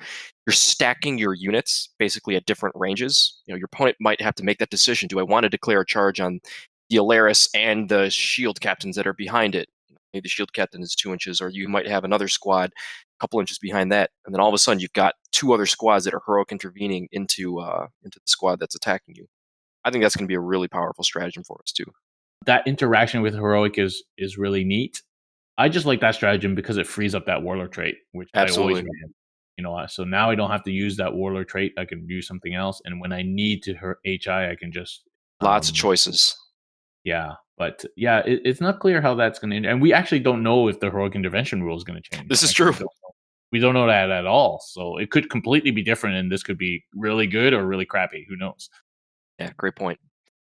stacking your units basically at different ranges, your opponent might have to make that decision. Do I want to declare a charge on the Alaris and the shield captains that are behind it? Maybe the shield captain is 2 inches, or you might have another squad a couple inches behind that, and then all of a sudden you've got two other squads that are heroic intervening into the squad that's attacking you. I think that's going to be a really powerful stratagem for us too. That interaction with heroic is really neat. I just like that stratagem because it frees up that warlord trait, which I always Absolutely. ran. So now I don't have to use that warlord trait. I can do something else, and when I need to HI, I can just Lots of choices. yeah. But yeah, it's not clear how that's going to, and we actually don't know if the heroic intervention rule is going to change. This is Actually, true. we don't know that at all. So it could completely be different, and this could be really good or really crappy. Who knows? Yeah, great point.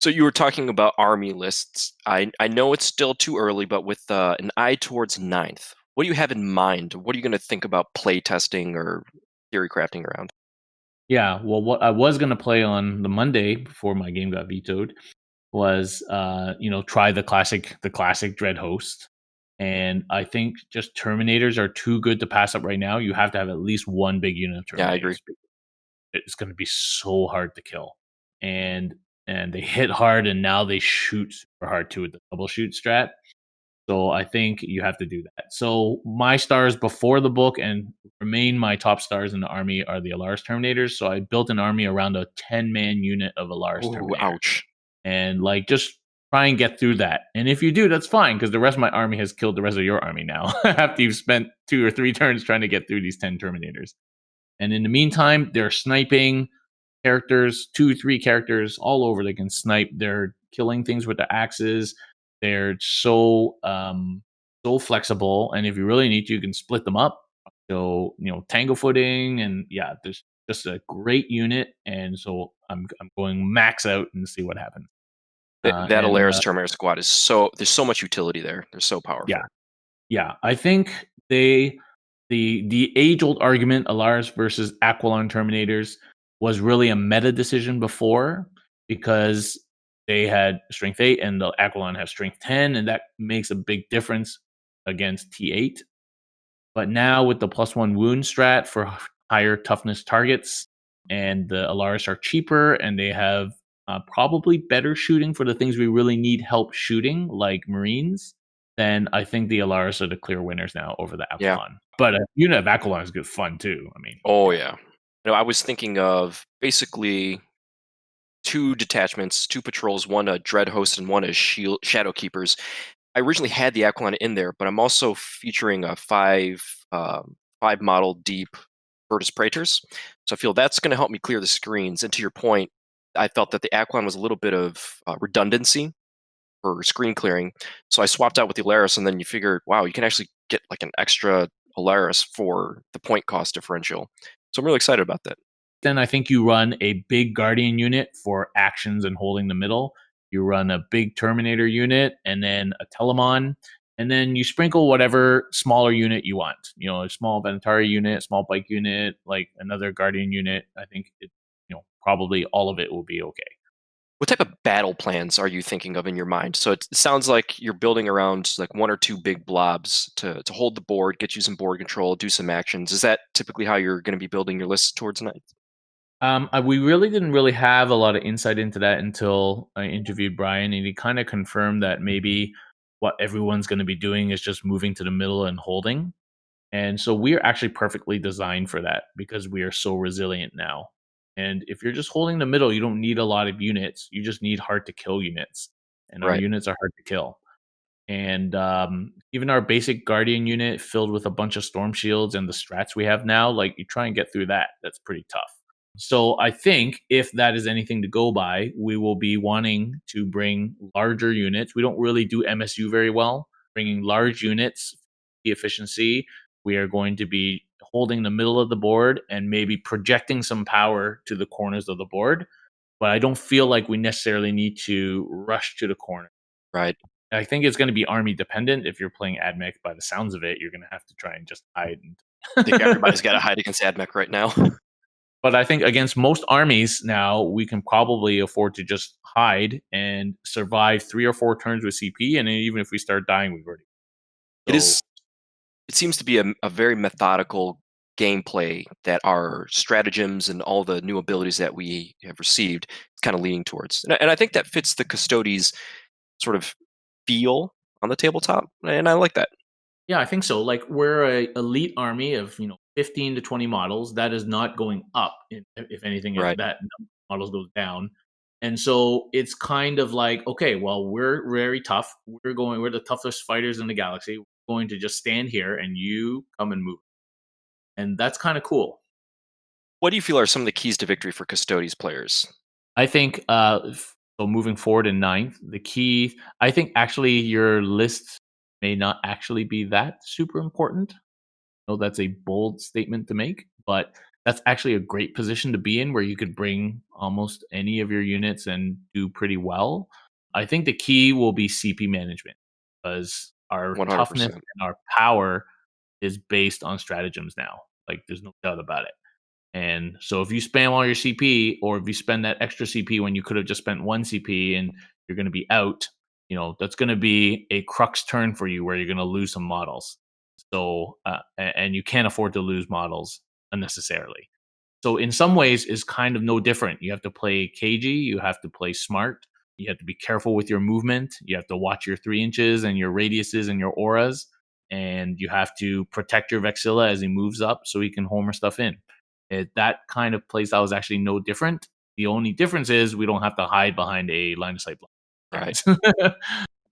So you were talking about army lists. I know it's still too early, but with an eye towards ninth, what do you have in mind? What are you going to think about play testing or theory crafting around? Yeah. Well, what I was going to play on the Monday before my game got vetoed was, try the classic Dread Host. And I think just Terminators are too good to pass up right now. You have to have at least one big unit of Terminators. Yeah, I agree. It's going to be so hard to kill, and they hit hard, and now they shoot super hard too with the double shoot strat. So I think you have to do that. So my stars before the book and remain my top stars in the army are the Alaris Terminators. So I built an army around a 10-man unit of Alaris Ooh, Terminators. ouch. And just try and get through that. And if you do, that's fine, because the rest of my army has killed the rest of your army now after you've spent 2 or 3 turns trying to get through these 10 Terminators. And in the meantime, they're sniping characters, 2-3 characters all over. They can snipe. They're killing things with the axes. They're so flexible, and if you really need to, you can split them up. So tango footing, and yeah, there's just a great unit. And so I'm going max out and see what happens. That Alaris Terminator squad is there's so much utility there. They're so powerful. Yeah. I think the age old argument, Alaris versus Aquilon Terminators, was really a meta decision before, because they had strength 8 and the Aquilon have strength 10, and that makes a big difference against T8. But now with the +1 wound strat for higher toughness targets, and the Alaris are cheaper, and they have probably better shooting for the things we really need help shooting, like Marines, then I think the Alaris are the clear winners now over the Aquilon. Yeah. But a unit of Aquilon is good fun too. I mean, oh yeah. I was thinking of basically 2 detachments, 2 patrols, one a Dread Host and one a Shadow Keepers. I originally had the Aquilon in there, but I'm also featuring a 5 model deep Virtus Praetors. So I feel that's going to help me clear the screens. And to your point, I felt that the Aquilon was a little bit of redundancy for screen clearing. So I swapped out with the Alaris, and then you figure, wow, you can actually get like an extra Alaris for the point cost differential. So I'm really excited about that. then I think you run a big Guardian unit for actions and holding the middle. You run a big Terminator unit, and then a Telemon, and then you sprinkle whatever smaller unit you want. A small Venatari unit, small bike unit, like another Guardian unit. I think probably all of it will be okay. What type of battle plans are you thinking of in your mind? So it sounds like you're building around like 1 or 2 big blobs to hold the board, get you some board control, do some actions. Is that typically how you're going to be building your list towards night? We really didn't have a lot of insight into that until I interviewed Brian, and he kind of confirmed that maybe what everyone's going to be doing is just moving to the middle and holding. And so we're actually perfectly designed for that, because we are so resilient now. And if you're just holding the middle, you don't need a lot of units. You just need hard to kill units. And our Right. units are hard to kill. And even our basic Guardian unit filled with a bunch of Storm Shields and the strats we have now, like, you try and get through that. That's pretty tough. So I think if that is anything to go by, we will be wanting to bring larger units. We don't really do MSU very well. Bringing large units, the efficiency, we are going to be holding the middle of the board and maybe projecting some power to the corners of the board. But I don't feel like we necessarily need to rush to the corner. Right. I think it's going to be army dependent. If you're playing AdMech, by the sounds of it, you're going to have to try and just hide. I think everybody's got to hide against AdMech right now. But I think against most armies now, we can probably afford to just hide and survive 3 or 4 turns with CP. And then even if we start dying, we've already. So, It seems to be a very methodical gameplay that our stratagems and all the new abilities that we have received is kind of leaning towards. And I think that fits the Custodes sort of feel on the tabletop, and I like that. yeah, I think so. Like we're a elite army of 15 to 20 models. That is not going up. If anything, Right. that models goes down. And so it's kind of like, okay, well, we're very tough. We're the toughest fighters in the galaxy. We're going to just stand here and you come and move. And that's kind of cool. What do you feel are some of the keys to victory for Custodes players? I think so moving forward in 9th, the key, I think actually your list may not actually be that super important. I know that's a bold statement to make, but that's actually a great position to be in where you could bring almost any of your units and do pretty well. I think the key will be CP management because our 100%. toughness and our power is based on stratagems now. Like there's no doubt about it. And so if you spam all your CP or if you spend that extra CP when you could have just spent 1 CP and you're going to be out, that's going to be a crux turn for you where you're going to lose some models. So, and you can't afford to lose models unnecessarily. So in some ways is kind of no different. You have to play cagey, you have to play smart, you have to be careful with your movement, you have to watch your 3 inches and your radiuses and your auras, and you have to protect your Vexilla as he moves up so he can homer stuff in. That kind of playstyle is actually no different. The only difference is we don't have to hide behind a line of sight block. Right.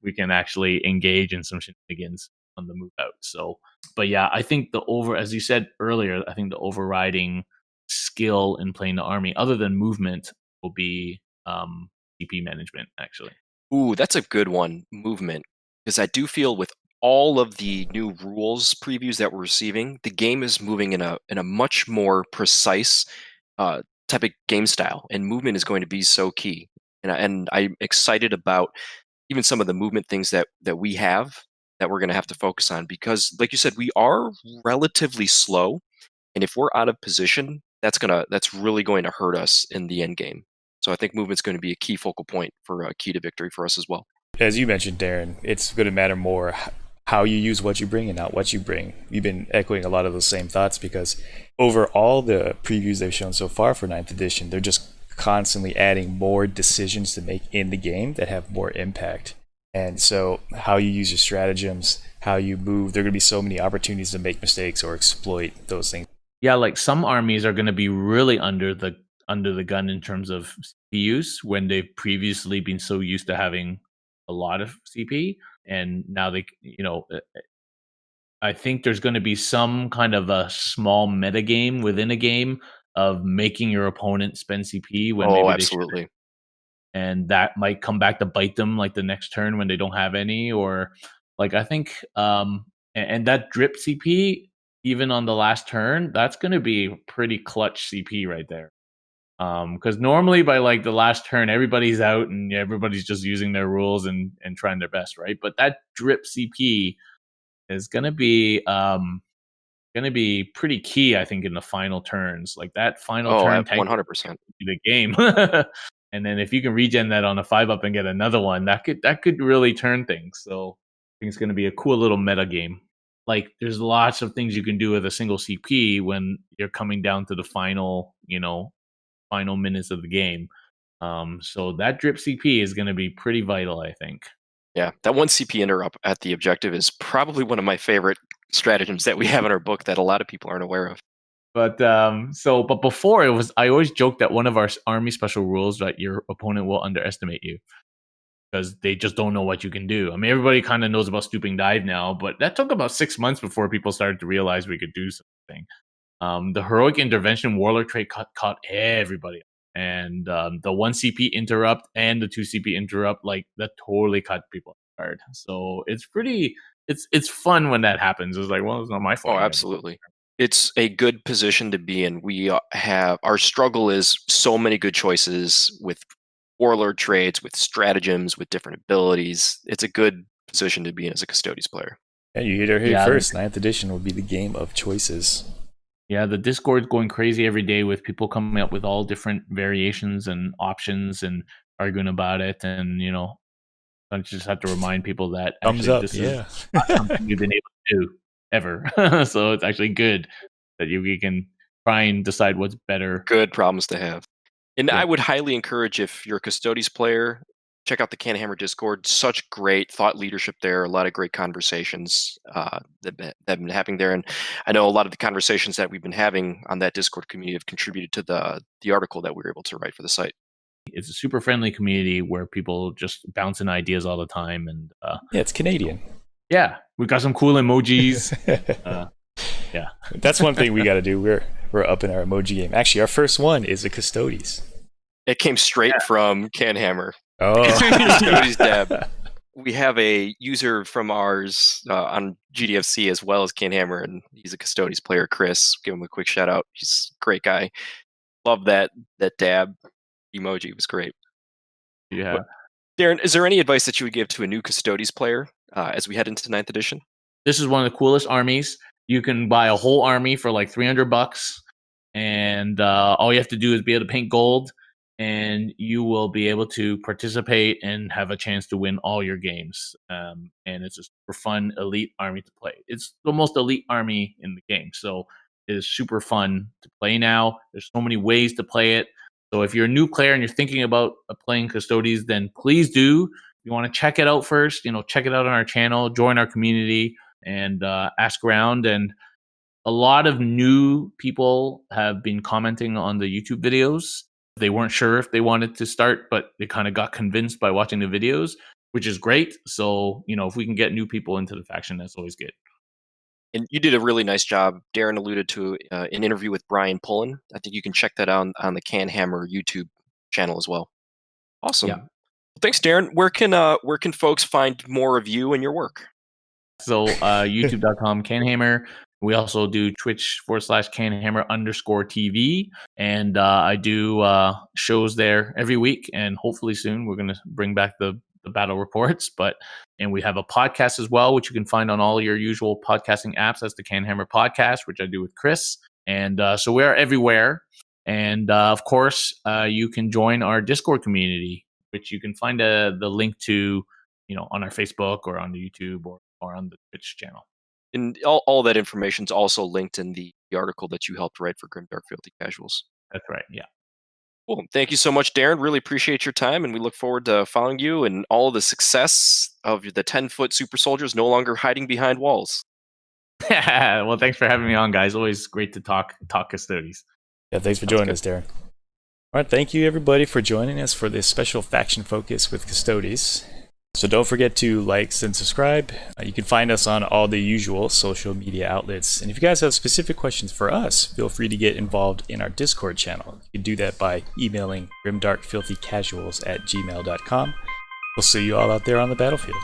We can actually engage in some shenanigans on the move out. So, but yeah, I think as you said earlier, I think the overriding skill in playing the army, other than movement, will be CP management, actually. Ooh, that's a good one, movement. Because I do feel with all of the new rules previews that we're receiving, the game is moving in a much more precise type of game style, and movement is going to be so key. And I'm excited about even some of the movement things that we have that we're going to have to focus on because, like you said, we are relatively slow, and if we're out of position, that's really going to hurt us in the end game. So I think movement's going to be a key focal point for a key to victory for us as well. As you mentioned, Darren, it's going to matter more how you use what you bring and not what you bring. We've been echoing a lot of those same thoughts because over all the previews they've shown so far for 9th edition, they're just constantly adding more decisions to make in the game that have more impact. And so how you use your stratagems, how you move, there are going to be so many opportunities to make mistakes or exploit those things. Yeah, like some armies are going to be really under the gun in terms of CP use when they've previously been so used to having a lot of CP, and now they, I think there's going to be some kind of a small meta game within a game of making your opponent spend CP when maybe absolutely. They shouldn't. And that might come back to bite them like the next turn when they don't have any, or like I think and that drip CP even on the last turn, that's going to be pretty clutch CP right there. Because normally by like the last turn, everybody's out and everybody's just using their rules and trying their best, right? But that drip CP is gonna be pretty key, I think, in the final turns. Like that final turn, 100%. The game. And then if you can regen that on a 5-up and get another one, that could really turn things. So I think it's gonna be a cool little meta game. Like there's lots of things you can do with a single CP when you're coming down to the final, final minutes of the game. So that drip CP is going to be pretty vital, I think. Yeah, that 1 CP interrupt at the objective is probably one of my favorite stratagems that we have in our book that a lot of people aren't aware of. But but before I always joked that one of our army special rules that your opponent will underestimate you because they just don't know what you can do. I mean, everybody kind of knows about stooping dive now, but that took about 6 months before people started to realize we could do something. The heroic intervention warlord trait caught everybody, and the 1 CP interrupt and the 2 CP interrupt, like that totally caught people off guard. So it's pretty, it's fun when that happens. It's like, well, it's not my fault. Oh, absolutely. It's a good position to be in. We have our struggle is so many good choices with warlord traits, with stratagems, with different abilities. It's a good position to be in as a Custodes player. Yeah, you heard it Yeah. first. 9th edition will be the game of choices. Yeah, the Discord's going crazy every day with people coming up with all different variations and options and arguing about it. And, I just have to remind people that Thumbs actually up, this yeah. is not something we've been able to do ever. So it's actually good that we can try and decide what's better. Good problems to have. And Yeah. I would highly encourage, if you're a Custodes player, check out the CanHammer Discord. Such great thought leadership there. A lot of great conversations that have been happening there. And I know a lot of the conversations that we've been having on that Discord community have contributed to the article that we were able to write for the site. It's a super friendly community where people just bouncing ideas all the time. And Yeah, it's Canadian. yeah, we got some cool emojis. Yeah. That's one thing we got to do. We're up in our emoji game. Actually, our first one is a Custodes. It came straight from CanHammer. Oh. Custodes Dab. We have a user from ours on GDFC as well as CanHammer, and he's a Custodes player, Chris. Give him a quick shout out. He's a great guy. Love that dab emoji. It was great. Yeah. Darren, is there any advice that you would give to a new Custodes player as we head into 9th edition? This is one of the coolest armies. You can buy a whole army for like $300, and all you have to do is be able to paint gold, and you will be able to participate and have a chance to win all your games. And it's a super fun elite army to play. It's the most elite army in the game, so it is super fun to play now. There's so many ways to play it. So if you're a new player and you're thinking about playing Custodes, then please do. If you want to check it out first, check it out on our channel, join our community, and ask around. And a lot of new people have been commenting on the YouTube videos. They weren't sure if they wanted to start, but they kind of got convinced by watching the videos, which is great. So, if we can get new people into the faction, that's always good. And you did a really nice job. Darren alluded to an interview with Brian Pullen. I think you can check that out on the CanHammer YouTube channel as well. Awesome. Yeah. Well, thanks, Darren. Where can folks find more of you and your work? So youtube.com CanHammer. We also do Twitch/CanHammer_TV. And I do shows there every week. And hopefully soon we're going to bring back the battle reports. And we have a podcast as well, which you can find on all your usual podcasting apps. That's the CanHammer Podcast, which I do with Chris. And so we are everywhere. And of course, you can join our Discord community, which you can find the link to, on our Facebook or on the YouTube or on the Twitch channel. And all that information is also linked in the article that you helped write for Grimdark Filthy Casuals. That's right. Yeah. Cool. Thank you so much, Darren. Really appreciate your time, and we look forward to following you and all of the success of the 10-foot super soldiers no longer hiding behind walls. Well, thanks for having me on, guys. Always great to talk Custodes. Yeah, thanks for joining us, Darren. All right, thank you everybody for joining us for this special faction focus with Custodes. So don't forget to like and subscribe. You can find us on all the usual social media outlets. And if you guys have specific questions for us, feel free to get involved in our Discord channel. You can do that by emailing grimdarkfilthycasuals@gmail.com. We'll see you all out there on the battlefield.